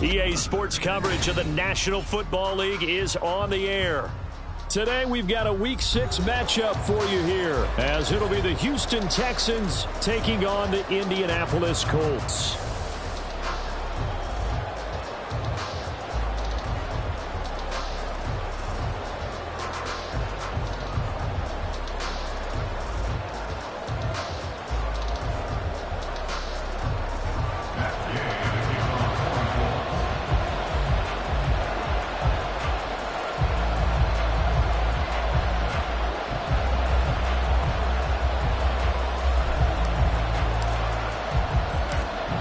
EA Sports coverage of the National Football League is on the air. Today we've got a Week 6 matchup for you here, as it'll be the Houston Texans taking on the Indianapolis Colts.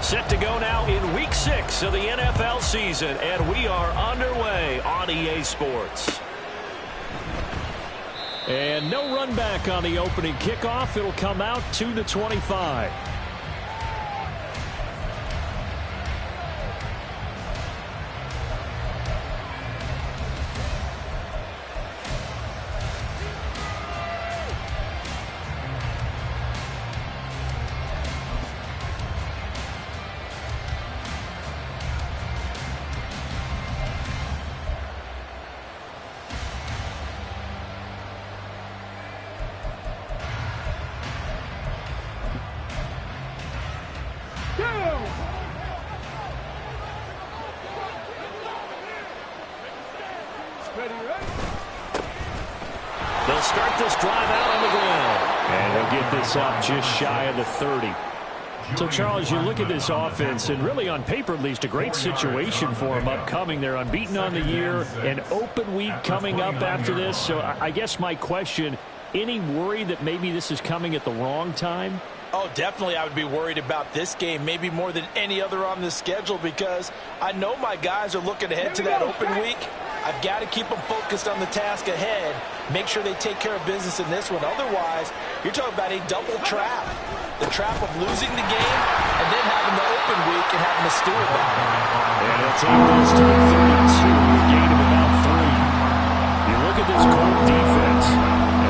Set to go now in Week 6 of the NFL season, and we are underway on EA Sports. And no run back on the opening kickoff. It'll come out to the 25. They'll start this drive out on the ground. And he'll get this up just shy of the 30. So, Charles, you look at this offense, and really on paper, at least, a great situation for them upcoming. They're unbeaten on the year, an open week coming up after this. So I guess my question, any worry that maybe this is coming at the wrong time? Oh, definitely I would be worried about this game, maybe more than any other on the schedule, because I know my guys are looking ahead to that open week. I've got to keep them focused on the task ahead, make sure they take care of business in this one. Otherwise, you're talking about a double trap. The trap of losing the game and then having the open week and having to stew about it. And it'll take this to the 32, a gain of about 3. You look at this Colt defense.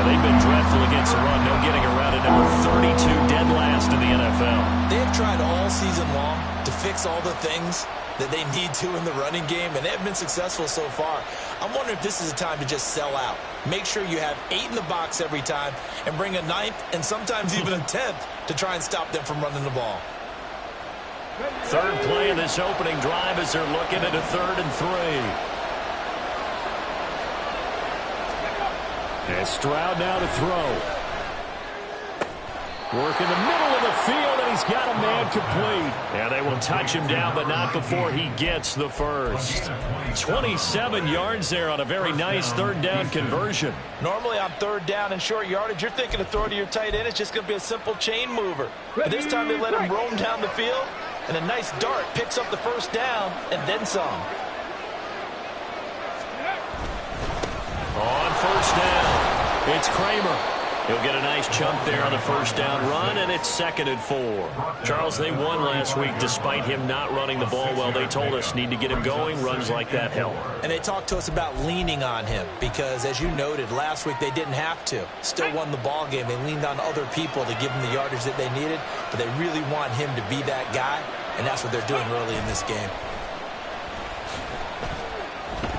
They've been dreadful against the run. No getting around it. Number 32, dead last in the NFL. They have tried all season long to fix all the things that they need to in the running game, and they have been successful so far. I'm wondering if this is a time to just sell out. Make sure you have 8 in the box every time and bring a 9th and sometimes even a 10th to try and stop them from running the ball. Third play of this opening drive as they're looking at a 3rd and 3. And Stroud now to throw. Work in the middle of the field, and he's got a man complete. And they will touch him down, but not before he gets the first. 27 yards there on a very nice 3rd down conversion. Normally on 3rd down and short yardage, you're thinking of throwing to your tight end. It's just going to be a simple chain mover. But this time they let him roam down the field, and a nice dart picks up the 1st down and then some. On 1st down, it's Kramer. He'll get a nice chunk there on the 1st down run, and it's 2nd and 4. Charles, they won last week despite him not running the ball well. They told us need to get him going. Runs like that help. And they talked to us about leaning on him because, as you noted, last week they didn't have to. Still won the ball game. They leaned on other people to give them the yardage that they needed, but they really want him to be that guy, and that's what they're doing early in this game.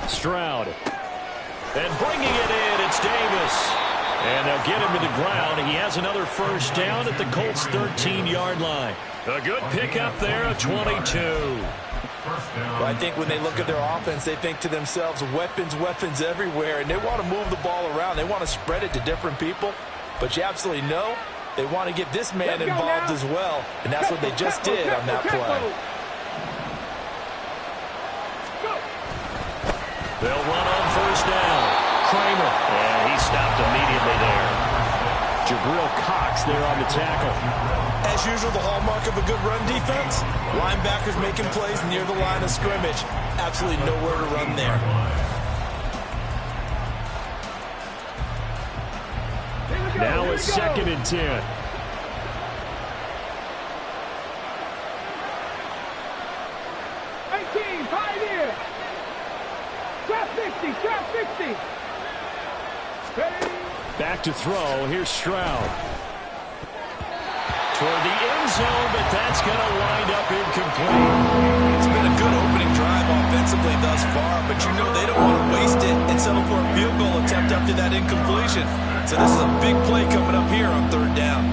Stroud. And bringing it in, it's Davis. And they'll get him to the ground. He has another 1st down at the Colts' 13-yard line. A good pickup there, a 22. Well, I think when they look at their offense, they think to themselves, weapons, weapons everywhere, and they want to move the ball around. They want to spread it to different people, but you absolutely know they want to get this man involved as well, and that's what they just did on that play. They'll run on 1st down. Kramer, and he stopped immediately there. Jabril Cox there on the tackle. As usual, the hallmark of a good run defense, linebackers making plays near the line of scrimmage. Absolutely nowhere to run there. Now it's 2nd and 10. Back to throw. Here's Stroud. Toward the end zone, but that's going to wind up incomplete. It's been a good opening drive offensively thus far, but you know they don't want to waste it and settle for a field goal attempt after that incompletion. So this is a big play coming up here on third down.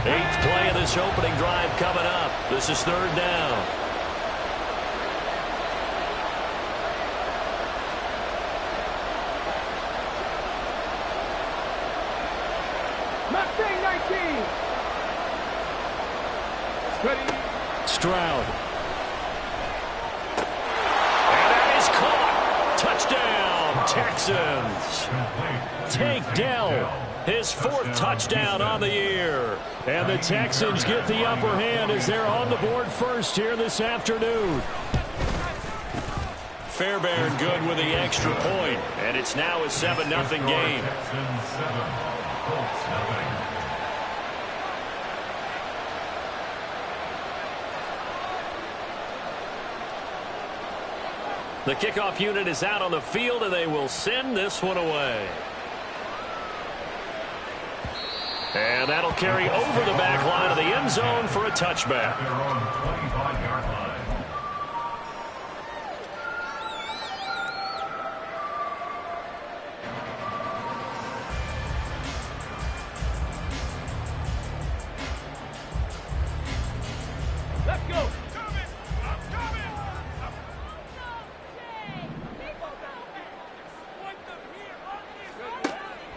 Eighth play of this opening drive coming up. This is third down. Stroud. And that is caught. Touchdown, Texans. Tank Dell, his fourth touchdown on the year. And the Texans get the upper hand as they're on the board first here this afternoon. Fairbairn good with the extra point. And it's now a 7-0 game. The kickoff unit is out on the field, and they will send this one away. And that'll carry over the back line of the end zone for a touchback. Let's go.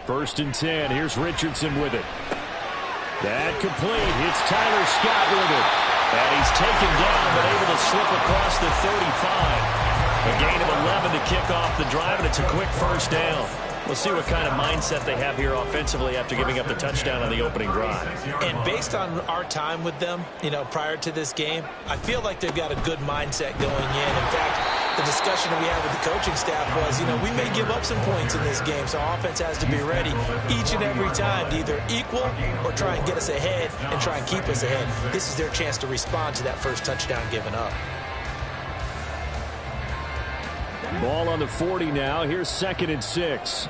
First and 10. Here's Richardson with it. That complete. It's Tyler Scott with it. And he's taken down but able to slip across the 35. A gain of 11 to kick off the drive, and it's a quick first down. We'll see what kind of mindset they have here offensively after giving up the touchdown on the opening drive. And based on our time with them, prior to this game, I feel like they've got a good mindset going in. In fact, the discussion that we had with the coaching staff was, we may give up some points in this game, so offense has to be ready each and every time to either equal or try and get us ahead and try and keep us ahead. This is their chance to respond to that first touchdown given up. Ball on the 40 now. Here's 2nd and 6.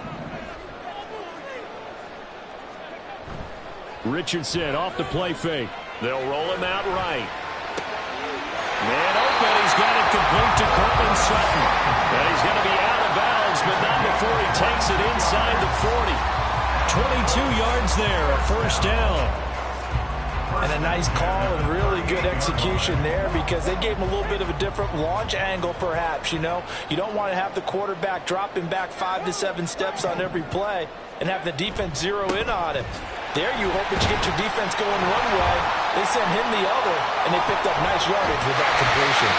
Richardson off the play fake. They'll roll him out right. Man open. He's got it complete to Cortland Sutton. And he's going to be out of bounds, but not before he takes it inside the 40. 22 yards there, a first down. And a nice call and really good execution there because they gave him a little bit of a different launch angle perhaps, You don't want to have the quarterback dropping back 5 to 7 steps on every play and have the defense zero in on him. There you hope that you get your defense going one way. They send him the other, and they picked up nice yardage with that completion.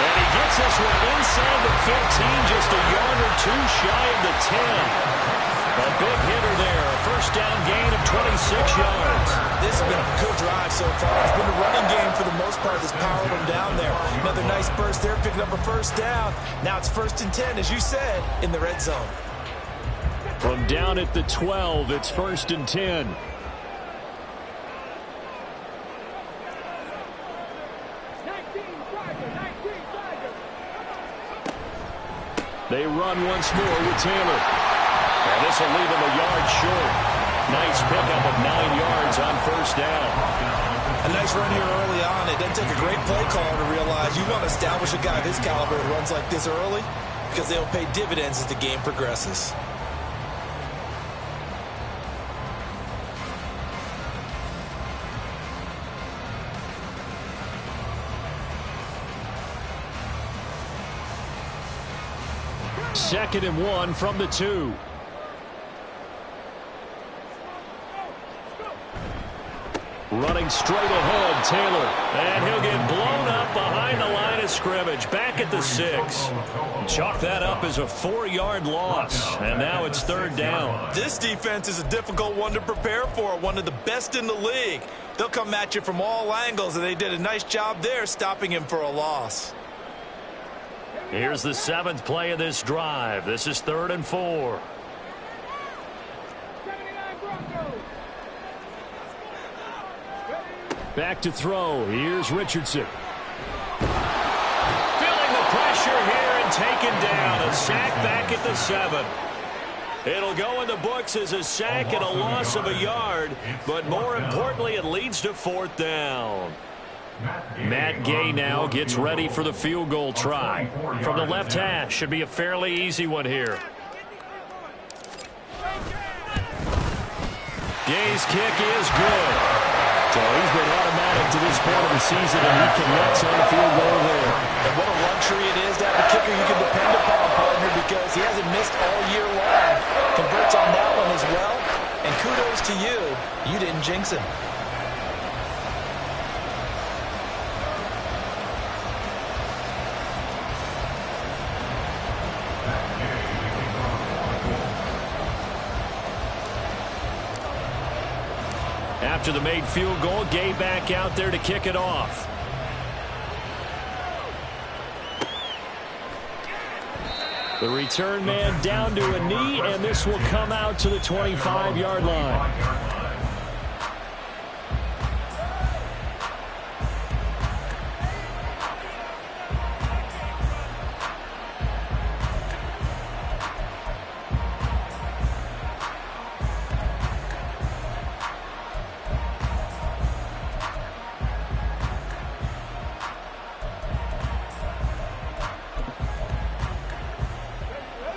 And he gets this one inside the 15, just a yard or two shy of the 10. A big hitter there, a first down gain of 26 yards. This has been a good drive so far. It's been a running game for the most part that's powered them down there. Another nice burst there, picking up a first down. Now it's 1st and 10, as you said, in the red zone. From down at the 12, it's 1st and 10. They run once more with Taylor. And this will leave him a yard short. Nice pickup of 9 yards on first down. A nice run here early on. It doesn't take a great play caller to realize you want to establish a guy of his caliber who runs like this early because they'll pay dividends as the game progresses. Second and 1 from the 2. Running straight ahead, Taylor. And he'll get blown up behind the line of scrimmage. Back at the 6. Chalk that up as a 4-yard loss. And now it's 3rd down. This defense is a difficult one to prepare for. One of the best in the league. They'll come at you from all angles, and they did a nice job there stopping him for a loss. Here's the 7th play of this drive. This is 3rd and 4. Back to throw. Here's Richardson. Feeling the pressure here and taken down. A sack back at the 7. It'll go in the books as a sack and a loss of a yard, but more importantly, it leads to 4th down. Matt Gay now gets ready for the field goal try. From the left hash, should be a fairly easy one here. Gay's kick is good. So he's been automatic to this point of the season, and he connects on the field goal there. And what a luxury it is to have a kicker you can depend upon, partner, because he hasn't missed all year long. Converts on that one as well. And kudos to you. You didn't jinx him. After the made field goal, Gay back out there to kick it off. The return man down to a knee, and this will come out to the 25-yard line.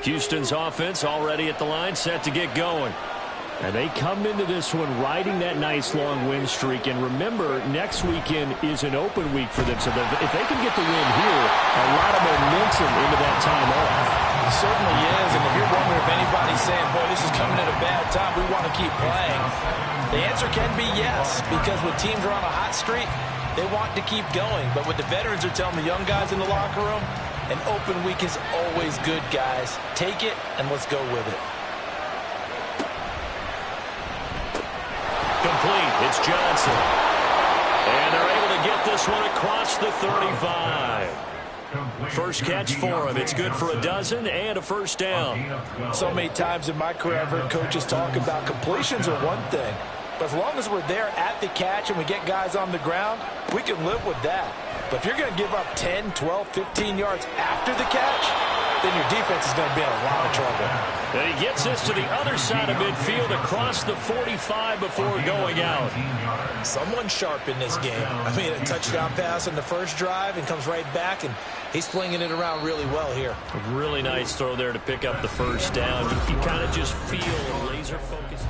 Houston's offense already at the line, set to get going. And they come into this one riding that nice long win streak. And remember, next weekend is an open week for them. So if they can get the win here, a lot of momentum into that time off. It certainly is. And if you're wondering if anybody's saying, boy, this is coming at a bad time, we want to keep playing, the answer can be yes. Because when teams are on a hot streak, they want to keep going. But what the veterans are telling the young guys in the locker room, an open week is always good, guys. Take it, and let's go with it. Complete. It's Johnson. And they're able to get this one across the 35. First catch for him. It's good for a dozen and a first down. So many times in my career, I've heard coaches talk about completions are one thing. But as long as we're there at the catch and we get guys on the ground, we can live with that. But if you're going to give up 10, 12, 15 yards after the catch, then your defense is going to be in a lot of trouble. And he gets this to the other side of midfield across the 45 before going out. Someone sharp in this game. I mean, a touchdown pass on the first drive and comes right back, and he's flinging it around really well here. A really nice throw there to pick up the first down. You kind of just feel laser focused.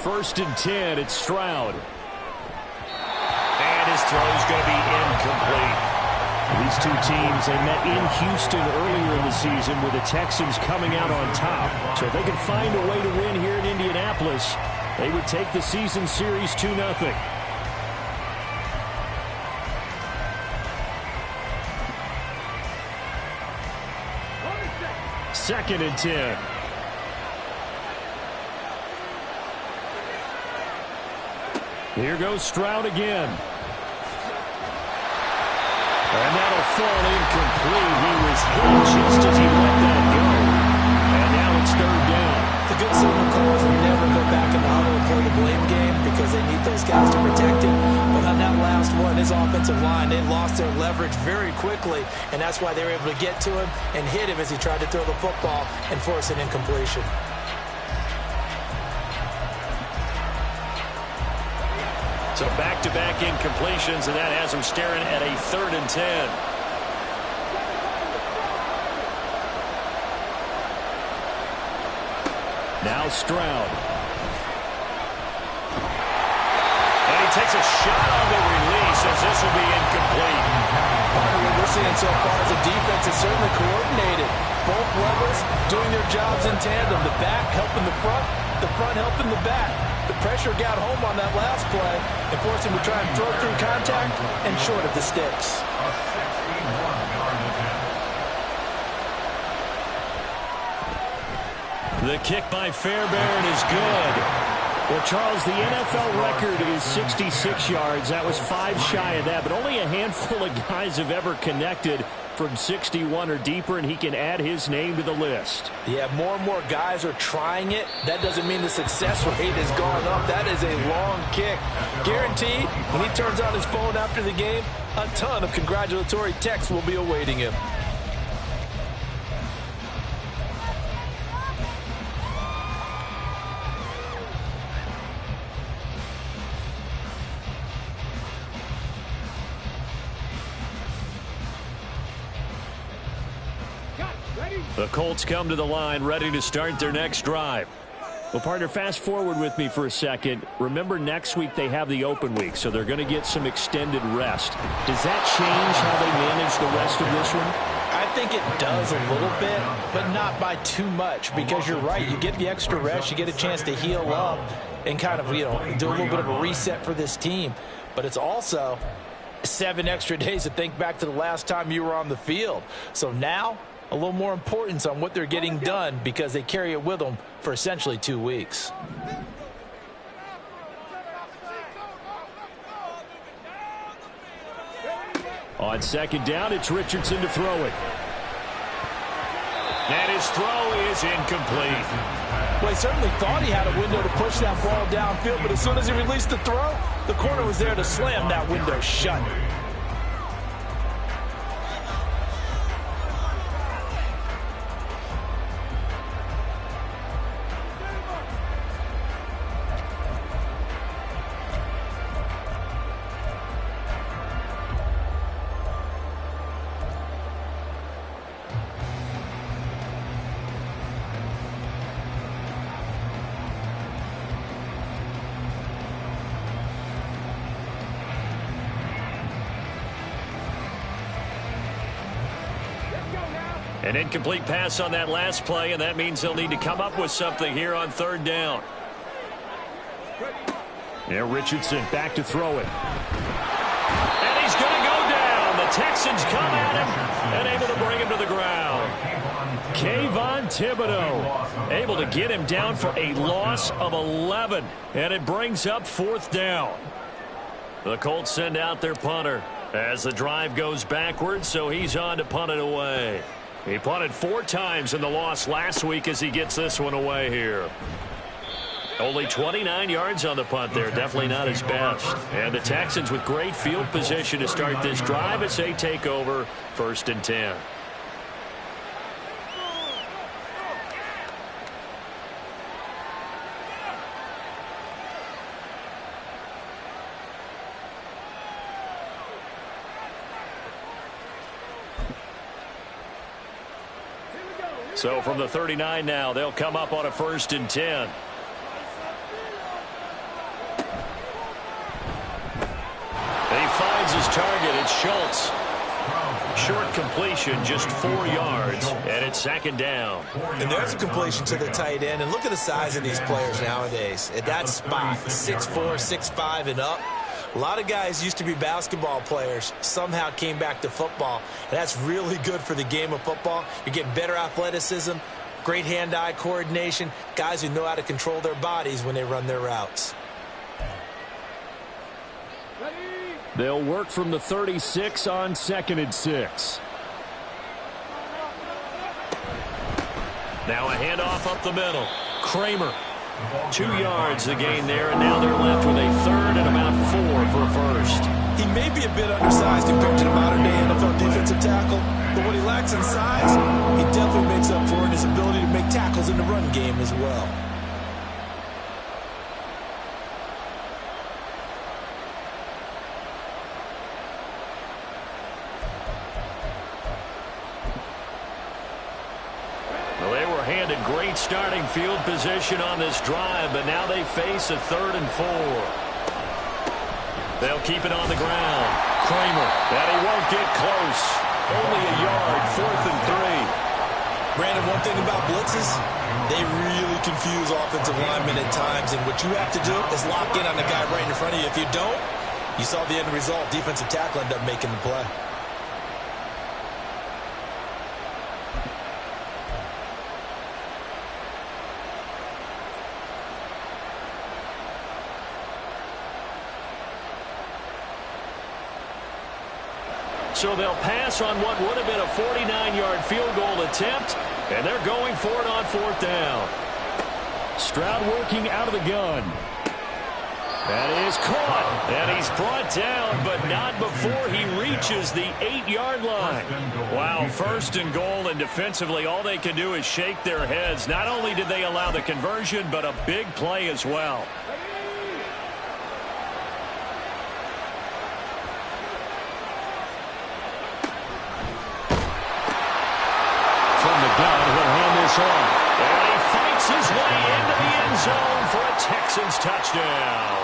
First and 10, it's Stroud. And his throw is going to be incomplete. These two teams, they met in Houston earlier in the season with the Texans coming out on top. So if they can find a way to win here in Indianapolis, they would take the season series 2-0. Second and 10. Here goes Stroud again. And that'll fall incomplete. He was hit just as he let that go. And now it's third down. The good signal calls will never go back in the huddle and play the blame game because they need those guys to protect him. But on that last one, his offensive line, they lost their leverage very quickly. And that's why they were able to get to him and hit him as he tried to throw the football and force an incompletion. So back-to-back incompletions, and that has him staring at a 3rd and 10. Now Stroud. And he takes a shot on the release as this will be incomplete. What we're seeing so far is the defense is certainly coordinated. Both levels doing their jobs in tandem. The back helping the front helping the back. The pressure got home on that last play and forced him to try and throw through contact and short of the sticks. The kick by Fairbairn is good. Well, Charles, the NFL record is 66 yards. That was 5 shy of that, but only a handful of guys have ever connected from 61 or deeper, and he can add his name to the list. Yeah, more and more guys are trying it. That doesn't mean the success rate has gone up. That is a long kick. Guaranteed, when he turns on his phone after the game, a ton of congratulatory texts will be awaiting him. The Colts come to the line ready to start their next drive. Well, partner, fast forward with me for a second. Remember, next week they have the open week, so they're going to get some extended rest. Does that change how they manage the rest of this one? I think it does a little bit, but not by too much, because you're right. You get the extra rest. You get a chance to heal up and kind of, do a little bit of a reset for this team. But it's also 7 extra days to think back to the last time you were on the field. So now, a little more importance on what they're getting done because they carry it with them for essentially 2 weeks. On second down, it's Richardson to throw it. And his throw is incomplete. Well, he certainly thought he had a window to push that ball downfield, but as soon as he released the throw, the corner was there to slam that window shut. An incomplete pass on that last play, and that means they'll need to come up with something here on third down. Yeah, Richardson back to throw it. And he's going to go down. The Texans come at him and able to bring him to the ground. Kayvon Thibodeau able to get him down for a loss of 11, and it brings up fourth down. The Colts send out their punter as the drive goes backwards, so he's on to punt it away. He punted 4 times in the loss last week as he gets this one away here. Only 29 yards on the punt there. Definitely not his best. And the Texans with great field position to start this drive as they take over 1st and 10. So from the 39 now, they'll come up on a 1st and 10. He finds his target. It's Schultz. Short completion, just 4 yards, and it's 2nd down. And there's a completion to the tight end. And look at the size of these players nowadays. At that spot, 6'4", 6'5", and up. A lot of guys used to be basketball players, somehow came back to football. And that's really good for the game of football. You're getting better athleticism, great hand-eye coordination, guys who know how to control their bodies when they run their routes. They'll work from the 36 on 2nd and 6. Now a handoff up the middle. Kramer. 2 yards the gain there, and now they're left with a 3rd and about 4 for a first. He may be a bit undersized compared to the modern-day NFL defensive tackle, but what he lacks in size, he definitely makes up for in his ability to make tackles in the run game as well. Great starting field position on this drive, but now they face a 3rd and 4. They'll keep it on the ground. Kramer, and he won't get close. Only a yard, 4th and 3. Brandon, one thing about blitzes, they really confuse offensive linemen at times, and what you have to do is lock in on the guy right in front of you. If you don't, you saw the end result. Defensive tackle ended up making the play. So they'll pass on what would have been a 49-yard field goal attempt, and they're going for it on 4th down. Stroud working out of the gun. That is caught, and he's brought down, but not before he reaches the 8-yard line. Wow, 1st and goal, and defensively all they can do is shake their heads. Not only did they allow the conversion, but a big play as well. From the gun, he'll hand this off. And he fights his way into the end zone for a Texans touchdown.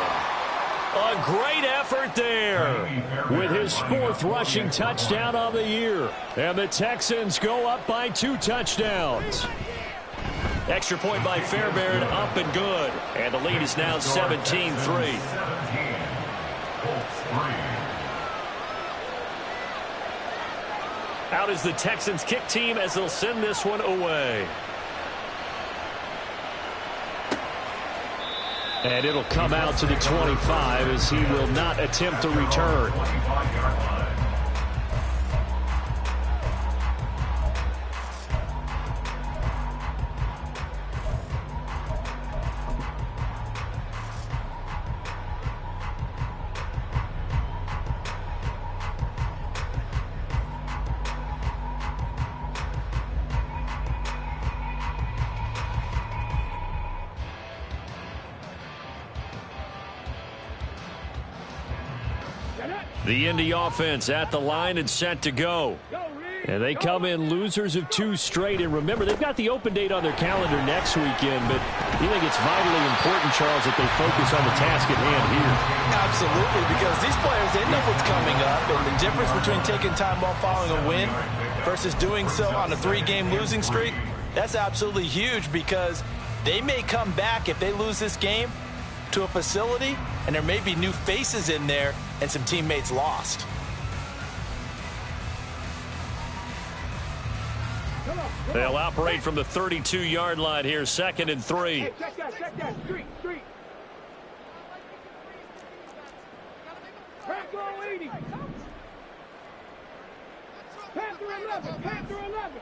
A great effort there with his 4th rushing touchdown on the year. And the Texans go up by 2 touchdowns. Extra point by Fairbairn, up and good. And the lead is now 17-3. Out is the Texans kick team as they'll send this one away. And it'll come out to the 25 as he will not attempt to return. The Indy offense at the line and set to go. And they come in losers of 2 straight. And remember, they've got the open date on their calendar next weekend. But you think it's vitally important, Charles, that they focus on the task at hand here? Absolutely, because these players, they know what's coming up. And the difference between taking time off following a win versus doing so on a 3-game losing streak, that's absolutely huge, because they may come back if they lose this game to a facility, and there may be new faces in there and some teammates lost. They'll operate from the 32-yard line here, 2nd and 3. Hey, check that. Street. Back goal 80. Panther 11.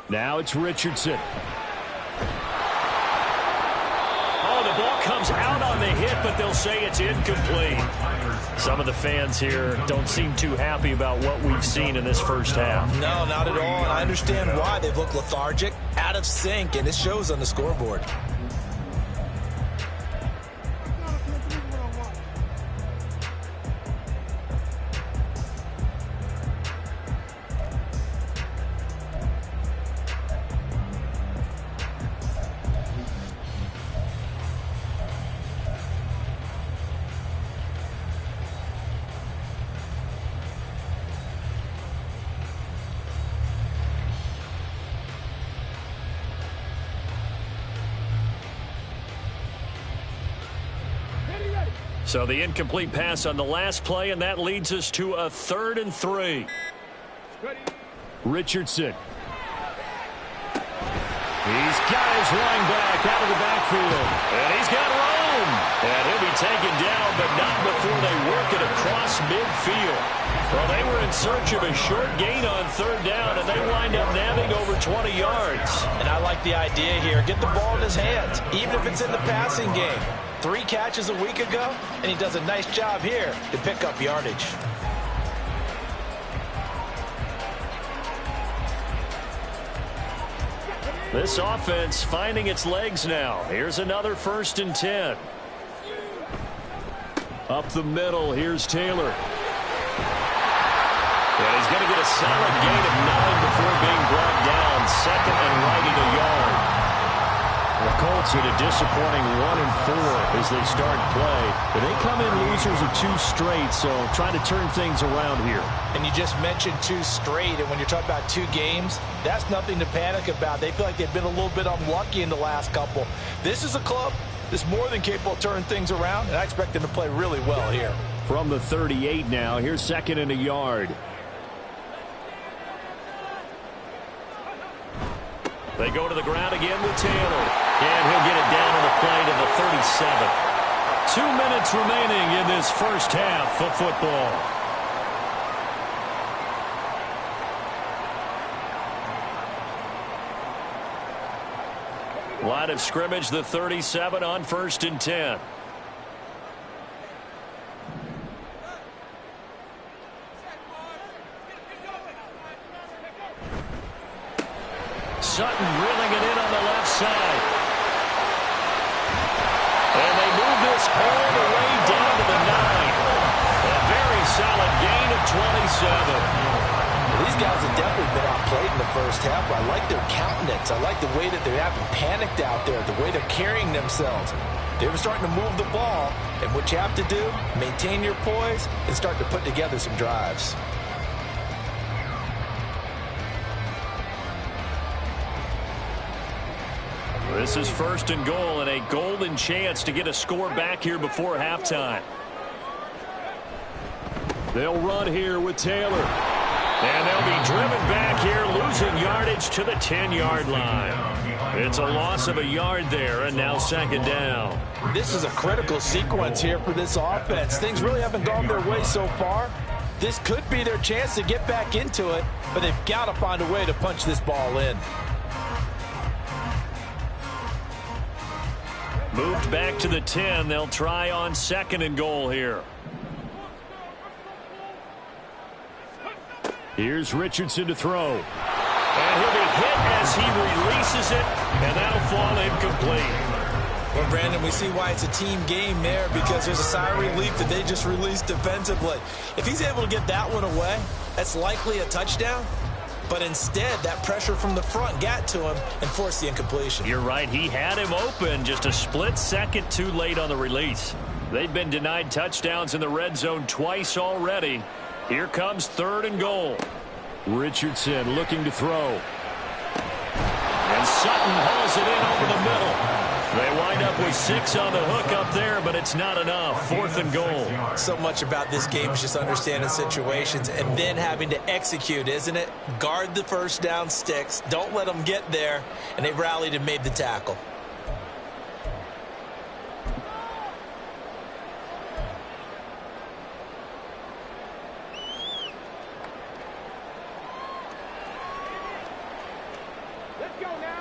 Now it's Richardson. Oh, the ball comes out on the hit, but they'll say it's incomplete. Some of the fans here don't seem too happy about what we've seen in this first half. No, not at all, and I understand why. They've looked lethargic, out of sync, and it shows on the scoreboard. So the incomplete pass on the last play, and that leads us to a 3rd and 3. Richardson. He's got his running back out of the backfield. And he's got room. And he'll be taken down, but not before they work it across midfield. Well, they were in search of a short gain on 3rd down, and they wind up nabbing over 20 yards. And I like the idea here. Get the ball in his hands, even if it's in the passing game. 3 catches a week ago, and he does a nice job here to pick up yardage. This offense finding its legs now. Here's another 1st and 10. Up the middle, here's Taylor. And he's going to get a solid gain of 9 before being brought down. 2nd and right at a yard. The Colts in a disappointing 1-4 as they start play. But they come in losers of 2 straight, so trying to turn things around here. And you just mentioned 2 straight, and when you're talking about 2 games, that's nothing to panic about. They feel like they've been a little bit unlucky in the last couple. This is a club that's more than capable of turning things around, and I expect them to play really well here. From the 38 now, here's 2nd and a yard. They go to the ground again with Taylor. And he'll get it down on the play to the 37. 2 minutes remaining in this first half of football. Line of scrimmage, the 37 on 1st and 10. Sutton reeling it in on the left side. And they move this all the way down to the 9. A very solid gain of 27. These guys have definitely been outplayed in the first half. I like their countenance. I like the way that they haven't panicked out there, the way they're carrying themselves. They were starting to move the ball, and what you have to do, maintain your poise and start to put together some drives. This is 1st and goal and a golden chance to get a score back here before halftime. They'll run here with Taylor. And they'll be driven back here, losing yardage to the 10-yard line. It's a loss of a yard there, and now 2nd down. This is a critical sequence here for this offense. Things really haven't gone their way so far. This could be their chance to get back into it, but they've got to find a way to punch this ball in. Moved back to the 10. They'll try on 2nd and goal here. Here's Richardson to throw. And he'll be hit as he releases it, and that'll fall incomplete. Well, Brandon, we see why it's a team game there, because there's a sigh of relief that they just released defensively. If he's able to get that one away, that's likely a touchdown. But instead, that pressure from the front got to him and forced the incompletion. You're right. He had him open, just a split second too late on the release. They've been denied touchdowns in the red zone twice already. Here comes 3rd and goal. Richardson looking to throw. And Sutton hauls it in over the middle. They wind up with 6 on the hook up there, but it's not enough. 4th and goal. So much about this game is just understanding situations and then having to execute, isn't it? Guard the first down sticks. Don't let them get there. And they rallied and made the tackle.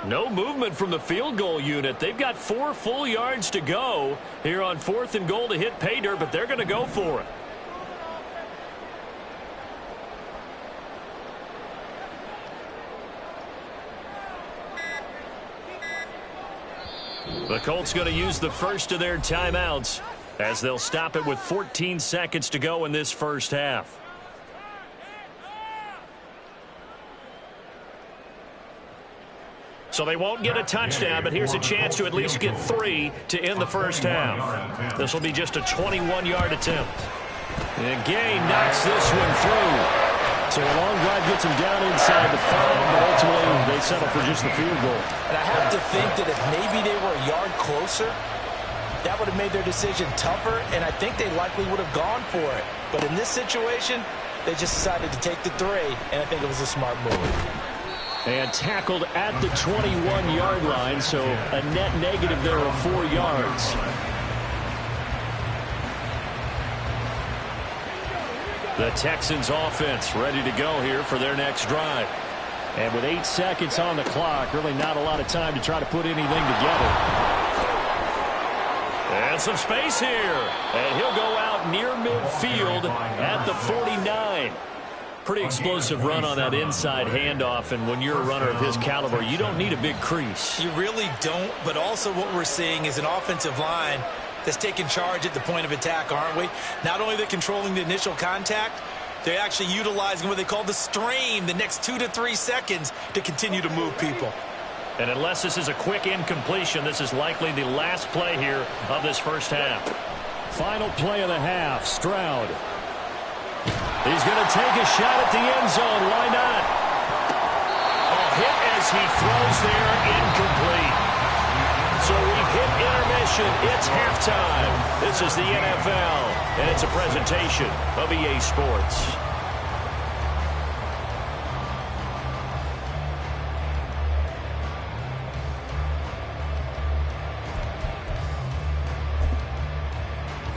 No movement from the field goal unit. They've got 4 full yards to go here on 4th and goal to hit pay dirt, but they're going to go for it. The Colts going to use the first of their timeouts as they'll stop it with 14 seconds to go in this first half. So they won't get a touchdown, but here's a chance to at least get 3 to end the first half. This will be just a 21-yard attempt. And Gay knocks this one through. So a long drive gets him down inside the 5, but ultimately they settle for just the field goal. And I have to think that if maybe they were a yard closer, that would have made their decision tougher, and I think they likely would have gone for it. But in this situation, they just decided to take the 3, and I think it was a smart move. And tackled at the 21-yard line, so a net negative there of 4 yards. The Texans offense ready to go here for their next drive. And with 8 seconds on the clock, really not a lot of time to try to put anything together. And some space here. And he'll go out near midfield at the 49. Pretty explosive run on that inside handoff, and when you're a runner of his caliber, you don't need a big crease. You really don't, but also what we're seeing is an offensive line that's taking charge at the point of attack, aren't we? Not only are they controlling the initial contact, they're actually utilizing what they call the strain the next 2 to 3 seconds to continue to move people. And unless this is a quick incompletion, this is likely the last play here of this first half. Final play of the half, Stroud. He's going to take a shot at the end zone. Why not? A hit as he throws there, incomplete. So we've hit intermission. It's halftime. This is the NFL, and it's a presentation of EA Sports.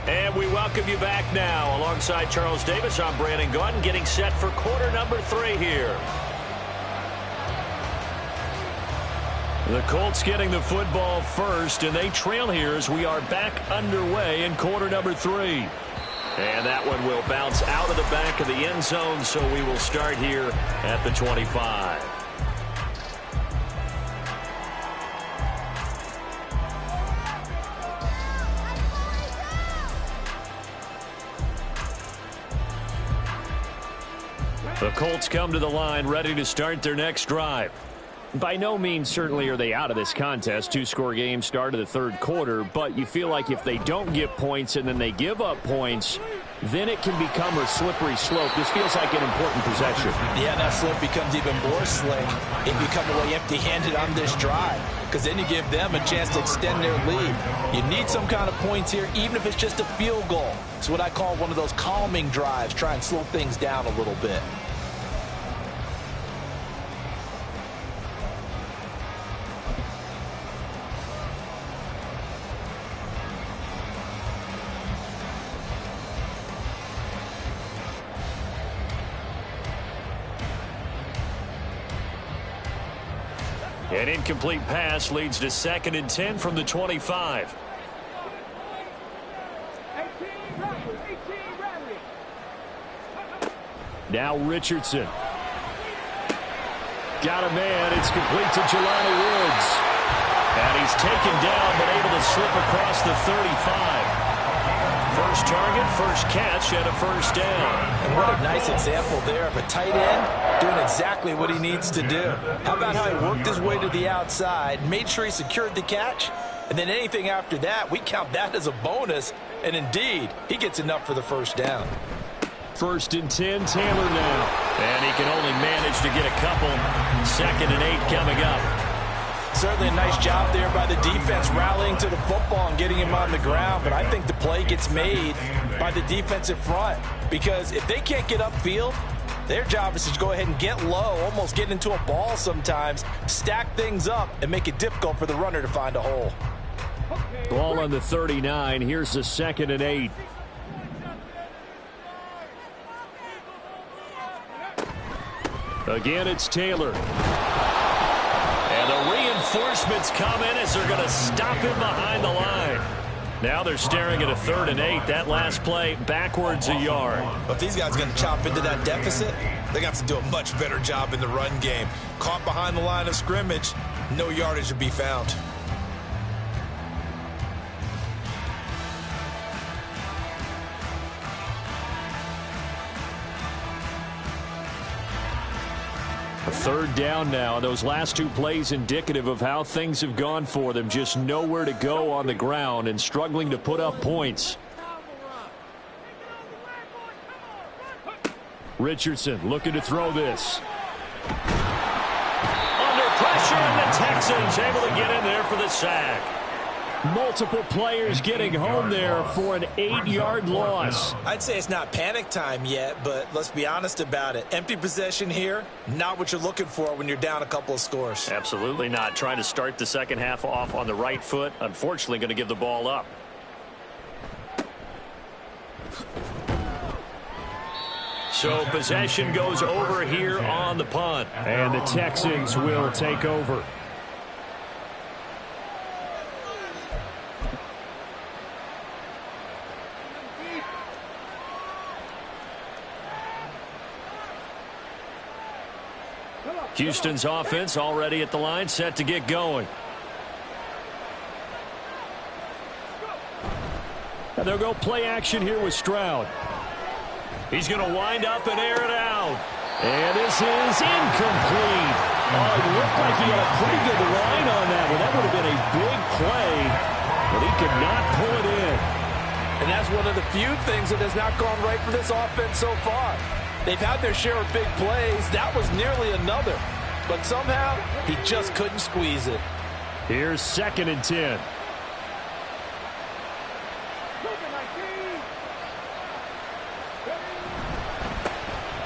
And we welcome you back now. Alongside Charles Davis, I'm Brandon Gunn, getting set for quarter number 3 here. The Colts getting the football first, and they trail here as we are back underway in quarter number 3. And that one will bounce out of the back of the end zone, so we will start here at the 25. The Colts come to the line ready to start their next drive. By no means certainly are they out of this contest. 2-score game start of the third quarter, but you feel like if they don't get points and then they give up points, then it can become a slippery slope. This feels like an important possession. Yeah, that slope becomes even more slick if you come away empty-handed on this drive, because then you give them a chance to extend their lead. You need some kind of points here, even if it's just a field goal. It's what I call one of those calming drives. Try and slow things down a little bit. An incomplete pass leads to 2nd and 10 from the 25. Now Richardson. Got a man. It's complete to Jelani Woods. And he's taken down but able to slip across the 35. First target, first catch, and a first down. And what a nice example there of a tight end doing exactly what he needs to do. How about how he worked his way to the outside, made sure he secured the catch, and then anything after that, we count that as a bonus. And indeed, he gets enough for the first down. 1st and 10, Taylor now. And he can only manage to get a couple. 2nd and 8 coming up. Certainly a nice job there by the defense rallying to the football and getting him on the ground. But I think the play gets made by the defensive front, because if they can't get upfield, their job is to go ahead and get low, almost get into a ball sometimes, stack things up, and make it difficult for the runner to find a hole. Ball on the 39. Here's the 2nd and 8. Again, it's Taylor. And the reinforcements come in as they're going to stop him behind the line. Now they're staring at a 3rd and 8. That last play backwards a yard. But if these guys are going to chop into that deficit, they're going to have to do a much better job in the run game. Caught behind the line of scrimmage, no yardage to be found. Third down now. Those last 2 plays indicative of how things have gone for them. Just nowhere to go on the ground and struggling to put up points. Richardson looking to throw this. Under pressure, and the Texans able to get in there for the sack. Multiple players getting home there for an 8-yard loss. I'd say it's not panic time yet, but let's be honest about it. Empty possession here, not what you're looking for when you're down a couple of scores. Absolutely not. Trying to start the second half off on the right foot. Unfortunately, going to give the ball up. So possession goes over here on the punt. And the Texans will take over. Houston's offense already at the line, set to get going. And they'll go play action here with Stroud. He's going to wind up and air it out. And this is incomplete. Oh, it looked like he had a pretty good line on that one. That would have been a big play, but he could not pull it in. And that's one of the few things that has not gone right for this offense so far. They've had their share of big plays. That was nearly another. But somehow, he just couldn't squeeze it. Here's 2nd and 10.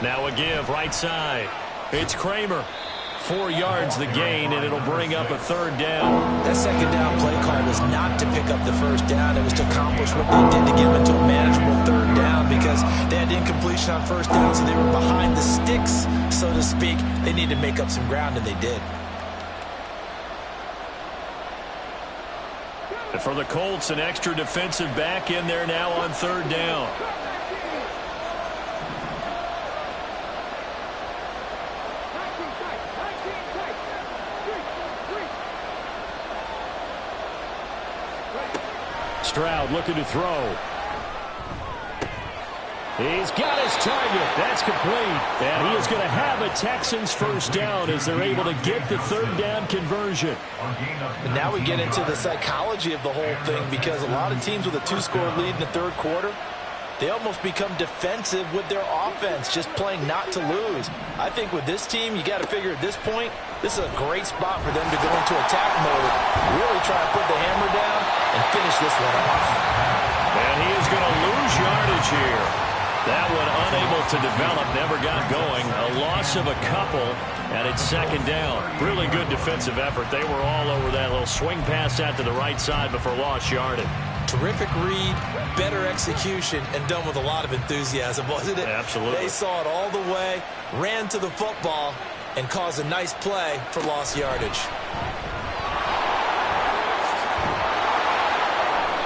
Now a give right side. It's Kramer. 4 yards the gain, and it'll bring up a 3rd down. That 2nd down play call was not to pick up the 1st down. It was to accomplish what they did to get them into a manageable 3rd down because they had incompletion on 1st down, so they were behind the sticks, so to speak. They needed to make up some ground, and they did. And for the Colts, an extra defensive back in there now on 3rd down. Stroud looking to throw. He's got his target. That's complete. And he is going to have a Texans 1st down as they're able to get the 3rd down conversion. And now we get into the psychology of the whole thing because a lot of teams with a 2-score lead in the 3rd quarter, they almost become defensive with their offense, just playing not to lose. I think with this team, you got to figure at this point, this is a great spot for them to go into attack mode, really try to put the hammer down and finish this one off. And he is going to lose yardage here. That one unable to develop, never got going. A loss of a couple, and it's 2nd down. Really good defensive effort. They were all over that little swing pass out to the right side before lost yardage. Terrific read, better execution, and done with a lot of enthusiasm, wasn't it? Absolutely. They saw it all the way, ran to the football, and caused a nice play for lost yardage.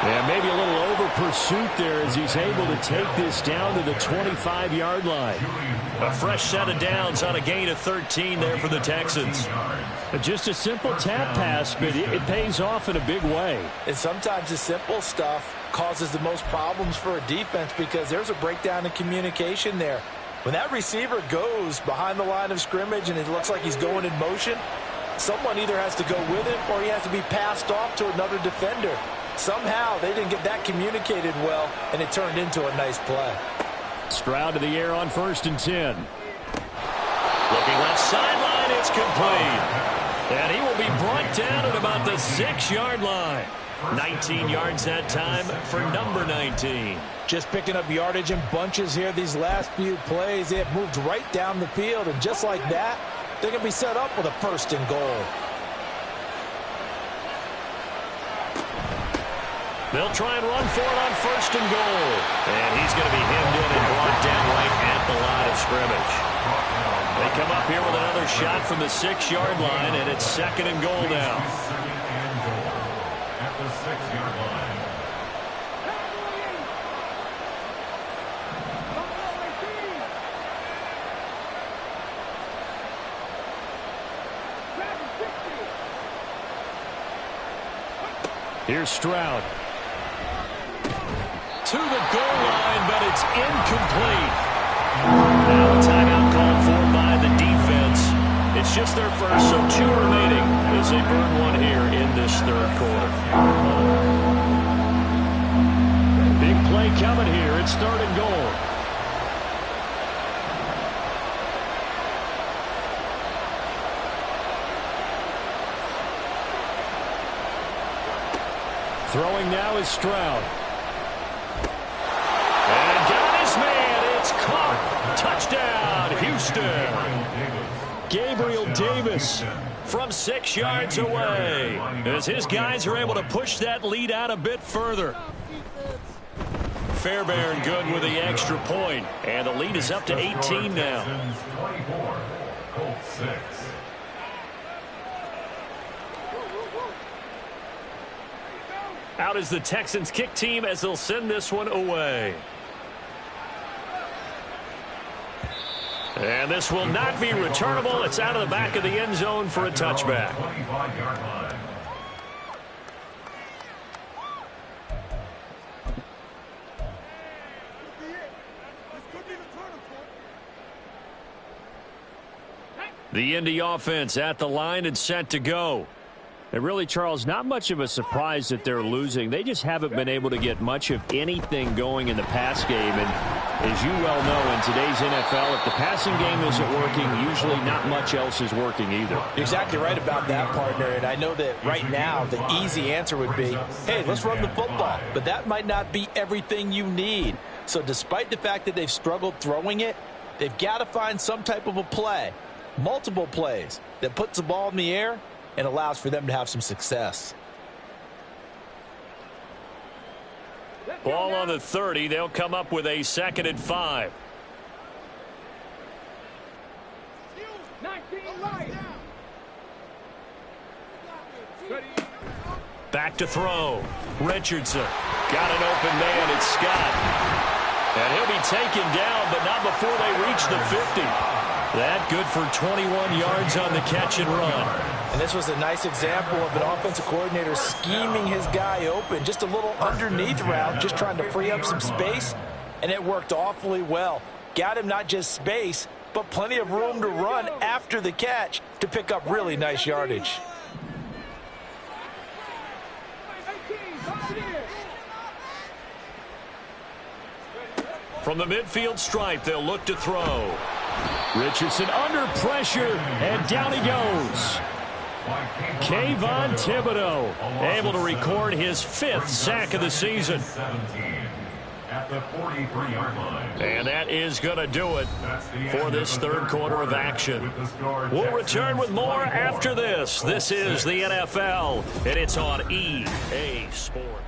Yeah, maybe a little over pursuit there as he's able to take this down to the 25-yard line. A fresh set of downs on a gain of 13 there for the Texans. Just a simple tap pass, but it pays off in a big way. And sometimes the simple stuff causes the most problems for a defense because there's a breakdown in communication there. When that receiver goes behind the line of scrimmage and it looks like he's going in motion, someone either has to go with him or he has to be passed off to another defender. Somehow they didn't get that communicated well, and it turned into a nice play. Stroud to the air on 1st and 10. Looking left sideline, it's complete. And he will be brought down at about the 6-yard line. 19 yards that time for number 19. Just picking up yardage in bunches here these last few plays. They have moved right down the field, and just like that, they're going to be set up with a 1st and goal. They'll try and run for it on 1st and goal. And he's going to be hemmed in and brought down right at the line of scrimmage. They come up here with another shot from the 6-yard line, and it's 2nd and goal now. At the 6-yard line. Here's Stroud. To the goal line, but it's incomplete. Now a timeout called for by the defense. It's just their first, so 2 remaining as they burn one here in this 3rd quarter. Big play coming here. It's 3rd and goal. Throwing now is Stroud. And got his man. It's caught. Touchdown, Houston. Gabriel Davis from 6 yards away as his guys are able to push that lead out a bit further. Fairbairn good with the extra point, and the lead is up to 18 now. 24, Colts 6. Out is the Texans kick team as they'll send this one away. And this will not be returnable. It's out of the back of the end zone for a touchback. 25-yard line. The Indy offense at the line and set to go. And really, Charles, not much of a surprise that they're losing. They just haven't been able to get much of anything going in the pass game. And as you well know, in today's NFL, if the passing game isn't working, usually not much else is working either. You're exactly right about that, partner. And I know that right now the easy answer would be, hey, let's run the football. But that might not be everything you need. So despite the fact that they've struggled throwing it, they've got to find some type of a play. multiple plays that puts the ball in the air and allows for them to have some success. Ball on the 30. They'll come up with a 2nd and 5. 19 right. Back to throw. Richardson. Got an open man. It's Scott. And he'll be taken down, but not before they reach the 50. That good for 21 yards on the catch and run. And this was a nice example of an offensive coordinator scheming his guy open. Just a little underneath route, just trying to free up some space, and it worked awfully well. Got him not just space, but plenty of room to run after the catch to pick up really nice yardage. From the midfield stripe, they'll look to throw. Richardson under pressure, and down he goes. Kayvon Thibodeau able to record his 5th sack of the season. At the 43-yard line. And that is going to do it for this 3rd quarter of action. We'll return with more after this. This is the NFL, and it's on EA Sports.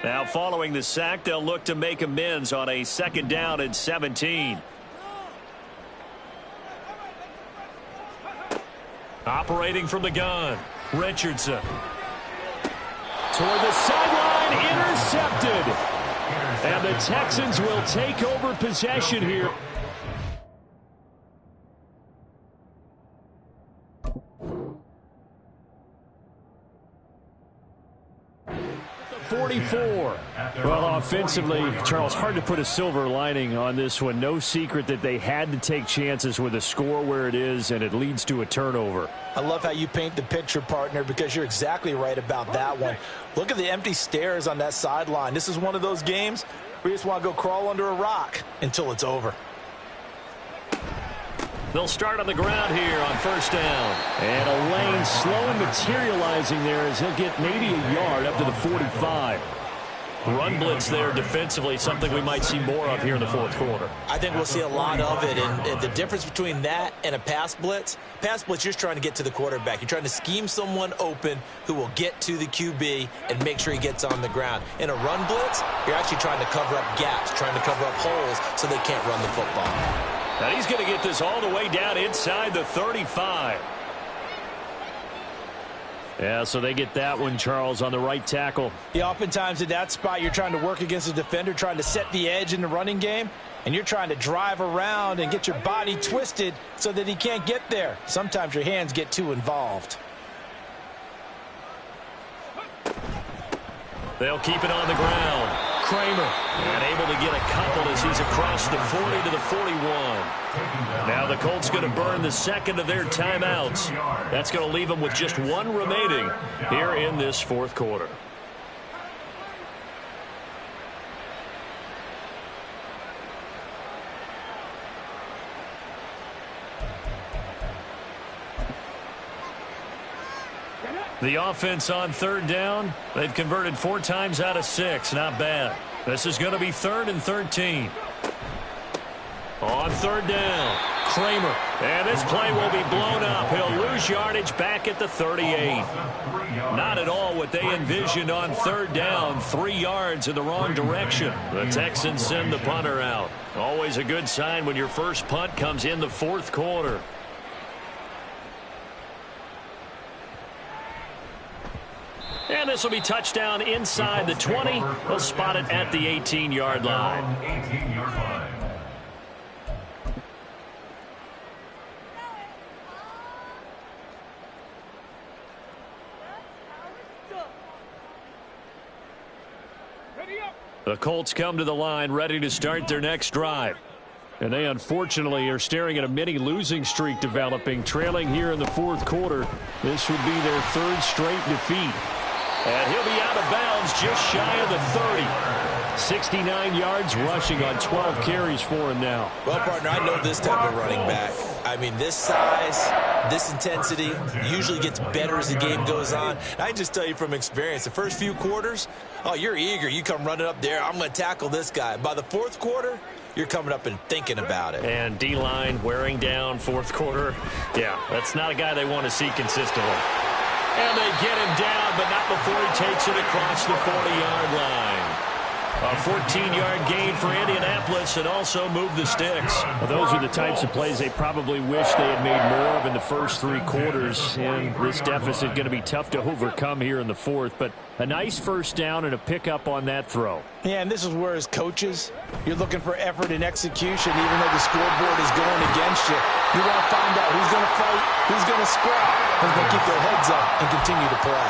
Now, following the sack, they'll look to make amends on a 2nd down and 17. Operating from the gun, Richardson. Toward the sideline, intercepted. And the Texans will take over possession here. 44. Well, offensively, Charles, hard to put a silver lining on this one. No secret that they had to take chances with a score where it is, and it leads to a turnover. I love how you paint the picture, partner, because you're exactly right about that one. Look at the empty stares on that sideline. This is one of those games where you just want to go crawl under a rock until it's over. They'll start on the ground here on 1st down. And a lane slowly materializing there as he'll get maybe a yard up to the 45. Run blitz there defensively, something we might see more of here in the 4th quarter. I think we'll see a lot of it, and the difference between that and a pass blitz, you're just trying to get to the quarterback. You're trying to scheme someone open who will get to the QB and make sure he gets on the ground. In a run blitz, you're actually trying to cover up gaps, trying to cover up holes so they can't run the football. And he's going to get this all the way down inside the 35. Yeah, so they get that one, Charles, on the right tackle. Yeah, oftentimes in that spot, you're trying to work against a defender, trying to set the edge in the running game, and you're trying to drive around and get your body twisted so that he can't get there. Sometimes your hands get too involved. They'll keep it on the ground. Kramer, and able to get a couple as he's across the 40 to the 41. Now the Colts going to burn the 2nd of their timeouts. That's going to leave them with just 1 remaining here in this 4th quarter. The offense on 3rd down, they've converted 4 times out of 6. Not bad. This is going to be 3rd and 13. On 3rd down, Kramer. And this play will be blown up. He'll lose yardage back at the 38. Not at all what they envisioned on 3rd down. 3 yards in the wrong direction. The Texans send the punter out. Always a good sign when your first punt comes in the 4th quarter. And this will be touchdown inside the 20. They'll spot it at the 18-yard line. 18-yard line. The Colts come to the line ready to start their next drive. And they unfortunately are staring at a mini losing streak developing, trailing here in the 4th quarter. This would be their 3rd straight defeat. And he'll be out of bounds just shy of the 30. 69 yards rushing on 12 carries for him now. Well, partner, I know this type of running back. I mean, this size, this intensity usually gets better as the game goes on. And I can just tell you from experience, the first few quarters, oh, you're eager. You come running up there, I'm going to tackle this guy. By the fourth quarter, you're coming up and thinking about it. And D-line wearing down fourth quarter. Yeah, that's not a guy they want to see consistently. And they get him down, but not before he takes it across the 40-yard line. A 14-yard gain for Indianapolis and also move the sticks. Well, those are the types of plays they probably wish they had made more of in the first three quarters. And this deficit going to be tough to overcome here in the fourth. But a nice first down and a pickup on that throw. Yeah, and this is where as coaches, you're looking for effort and execution even though the scoreboard is going against you. You want to find out who's going to fight, who's going to scrap, who's going to keep their heads up and continue to play.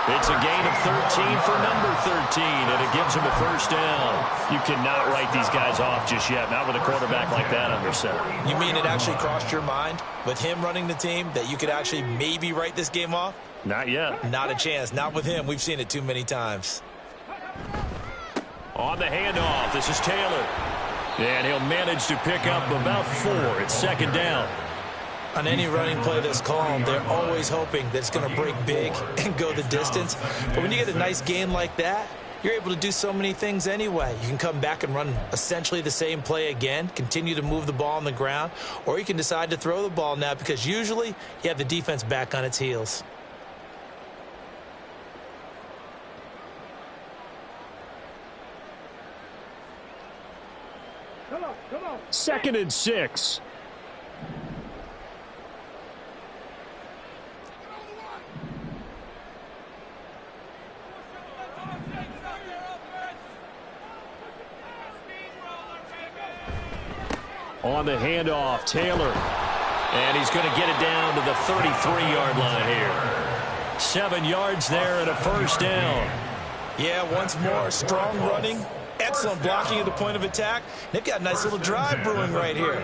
It's a gain of 13 for number 13, and it gives him a first down. You cannot write these guys off just yet, not with a quarterback like that under center. You mean it actually crossed your mind with him running the team that you could actually maybe write this game off? Not yet. Not a chance. Not with him. We've seen it too many times. On the handoff, this is Taylor. And he'll manage to pick up about 4. It's second down. On any running play that's called, they're always hoping that it's going to break big and go the distance. But when you get a nice gain like that, you're able to do so many things anyway. You can come back and run essentially the same play again, continue to move the ball on the ground, or you can decide to throw the ball now because usually you have the defense back on its heels. Come on. 2nd and 6. On the handoff, Taylor. And he's going to get it down to the 33-yard line here. 7 yards there and a first down. Yeah, once more, strong running, excellent blocking at the point of attack. They've got a nice little drive brewing right here.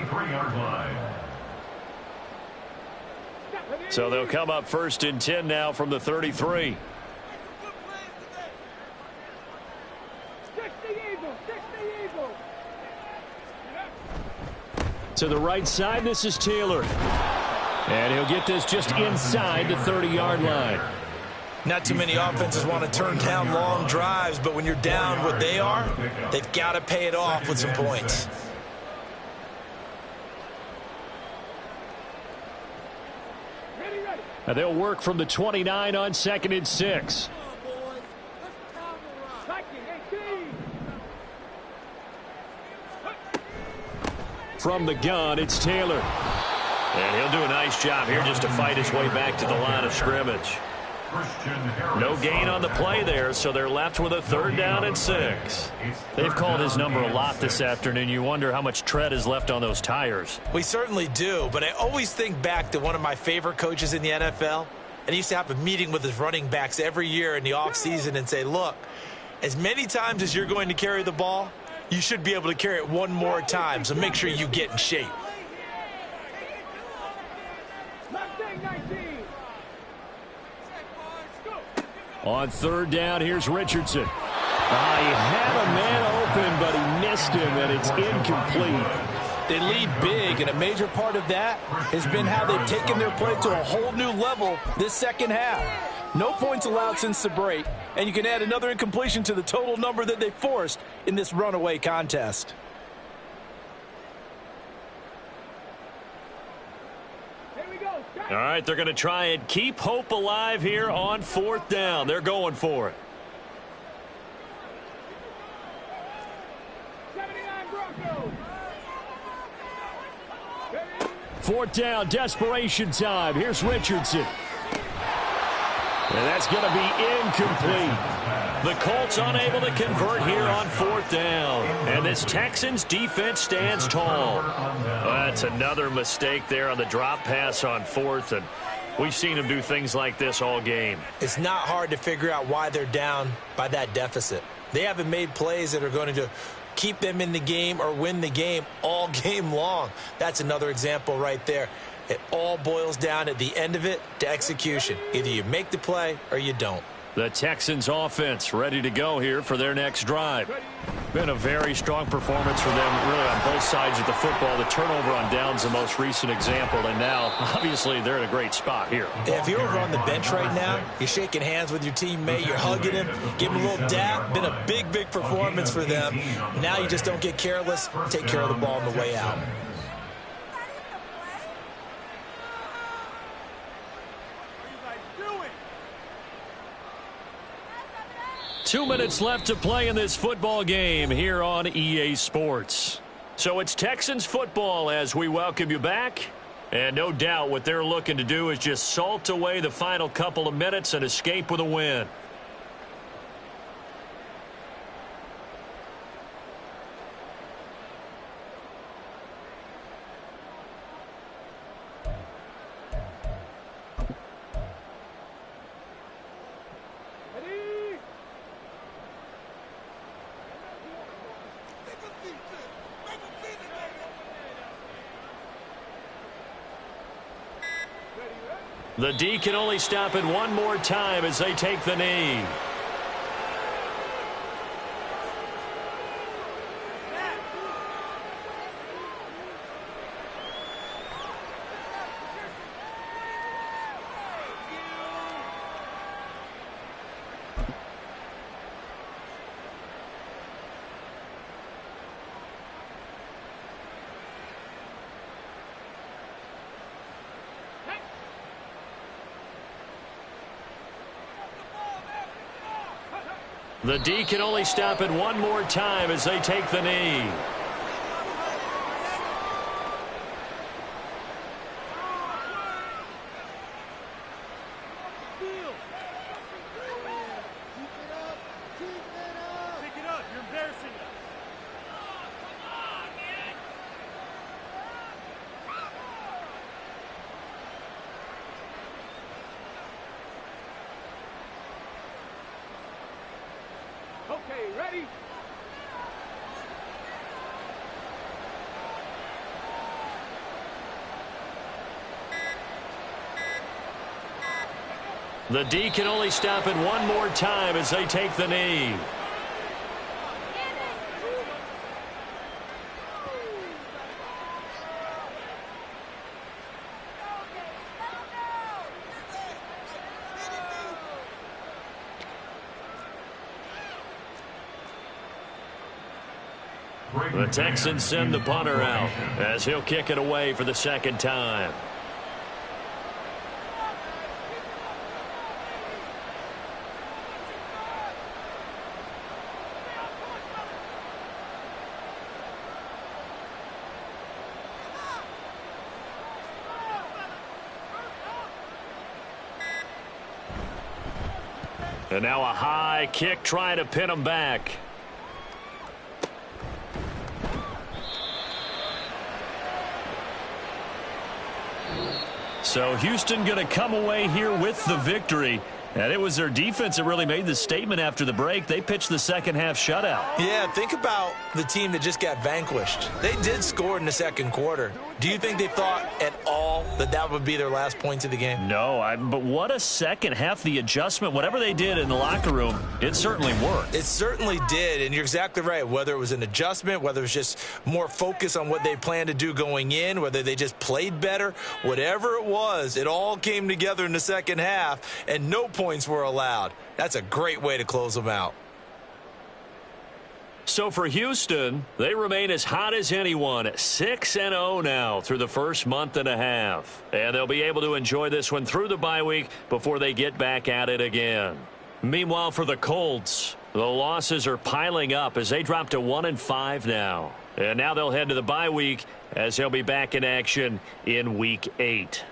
So they'll come up 1st and 10 now from the 33. To the right side, this is Taylor. And he'll get this just inside the 30-yard line. Not too many offenses want to turn down long drives, but when you're down what they are, they've got to pay it off with some points. Now they'll work from the 29 on 2nd and 6. From the gun, it's Taylor. And he'll do a nice job here just to fight his way back to the line of scrimmage. No gain on the play there, so they're left with a 3rd down and 6. They've called his number a lot this afternoon. You wonder how much tread is left on those tires. We certainly do, but I always think back to one of my favorite coaches in the NFL. And he used to have a meeting with his running backs every year in the offseason and say, look, as many times as you're going to carry the ball, you should be able to carry it one more time, so make sure you get in shape. On 3rd down, here's Richardson. He had a man open, but he missed him, and it's incomplete. They lead big, and a major part of that has been how they've taken their play to a whole new level this second half. No points allowed since the break, and you can add another incompletion to the total number that they forced in this runaway contest. All right, they're going to try and keep hope alive here on 4th down. They're going for it. 4th down, desperation time. Here's Richardson. And that's going to be incomplete. The Colts unable to convert here on 4th down. And this Texans defense stands tall. That's another mistake there on the drop pass on 4th. And we've seen them do things like this all game. It's not hard to figure out why they're down by that deficit. They haven't made plays that are going to keep them in the game or win the game all game long. That's another example right there. It all boils down at the end of it to execution. Either you make the play or you don't. The Texans offense ready to go here for their next drive. Been a very strong performance for them really on both sides of the football. The turnover on downs the most recent example, and now obviously they're in a great spot here. If you're over on the bench right now, you're shaking hands with your teammate, you're hugging him, giving him a little dap. Been a big performance for them. Now you just don't get careless. Take care of the ball on the way out. 2 minutes left to play in this football game here on EA Sports. So it's Texans football as we welcome you back. And no doubt what they're looking to do is just salt away the final couple of minutes and escape with a win. The D can only stop it one more time as they take the knee. The D can only stop it one more time as they take the knee. Okay, ready? The D can only stop it one more time as they take the knee. The Texans send the punter out as he'll kick it away for the second time. And now a high kick trying to pin him back. So Houston going to come away here with the victory. And it was their defense that really made the statement after the break. They pitched the second half shutout. Yeah, think about the team that just got vanquished. They did score in the second quarter. Do you think they thought at all that that would be their last points of the game? No, but what a second half. The adjustment, whatever they did in the locker room, it certainly worked. It certainly did, and you're exactly right. Whether it was an adjustment, whether it was just more focus on what they planned to do going in, whether they just played better, whatever it was, it all came together in the second half, and no points were allowed. That's a great way to close them out. So for Houston, they remain as hot as anyone, 6-0 now through the first month and a half. And they'll be able to enjoy this one through the bye week before they get back at it again. Meanwhile, for the Colts, the losses are piling up as they drop to 1-5 now. And now they'll head to the bye week as they'll be back in action in Week 8.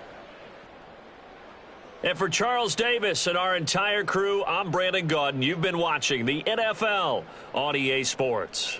And for Charles Davis and our entire crew, I'm Brandon Gaudin. You've been watching the NFL on EA Sports.